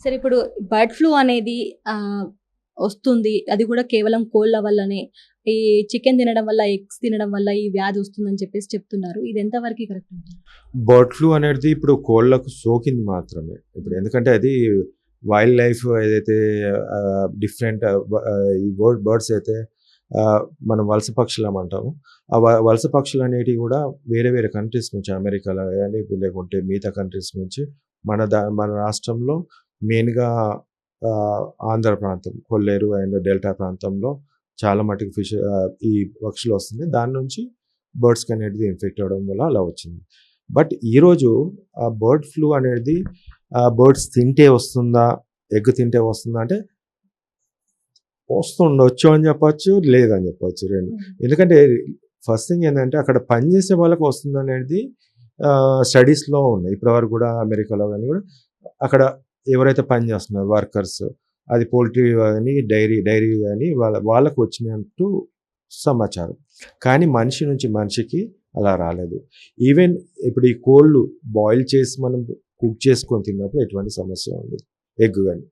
సరే ఇప్పుడు bird flu అనేది వస్తుంది. అది కూడా కేవలం కోళ్ళ వల్లనే. ఈ చికెన్ తినడం వల్ల, ఎగ్స్ తినడం వల్ల ఈ వ్యాధి వస్తుందని చెప్పేసి చెప్తున్నారు. ఇది ఎంత వరకి కరెక్ట్ అంటారు? బర్డ్ ఫ్లూ అనేది ఇప్పుడు కోళ్ళకు సోకింది మాత్రమే. ఇప్పుడు ఎందుకంటే అది వైల్డ్ లైఫ్ ఏదైతే డిఫరెంట్ ఈ బర్డ్స్ అయితే మనం వలస పక్షులం అంటాము. ఆ వలస పక్షులు అనేటివి కూడా వేరే వేరే కంట్రీస్ నుంచి అమెరికాలో కానీ లేకుంటే మిగతా కంట్రీస్ నుంచి మన రాష్ట్రంలో మెయిన్‌గా ఆంధ్ర ప్రాంతం, కొల్లేరు అండ్ డెల్టా ప్రాంతంలో చాలా మటుకు ఈ పక్షులు వస్తున్నాయి. దాని నుంచి బర్డ్స్‌కి అనేది ఇన్ఫెక్ట్ అవ్వడం వల్ల అలా వచ్చింది. బట్ ఈరోజు ఆ బర్డ్ ఫ్లూ అనేది బర్డ్స్ తింటే వస్తుందా? ఎగ్ తింటే వస్తుందా? అంటే వస్తుండొచ్చు అని చెప్పొచ్చు, లేదని చెప్పొచ్చు 2. ఎందుకంటే ఫస్ట్ థింగ్ ఏంటంటే అక్కడ పనిచేసే వాళ్ళకి వస్తుందనేది స్టడీస్‌లో ఉన్నాయి. ఇప్పటివరకు కూడా అమెరికాలో గాని కూడా అక్కడ ఎవరైతే పని చేస్తున్నారో వర్కర్స్, అది పౌల్ట్రీ గాని, డైరీ గాని వాళ్ళకి వచ్చినట్టు సమాచారం. కానీ మనిషి నుంచి మనిషికి అలా రాలేదు. ఈవెన్ ఇప్పుడు ఈ కోళ్ళు బాయిల్ చేసి మనం కుక్ చేసుకొని తిన్నప్పుడు ఎటువంటి సమస్య ఉండదు. ఎగ్ గాని.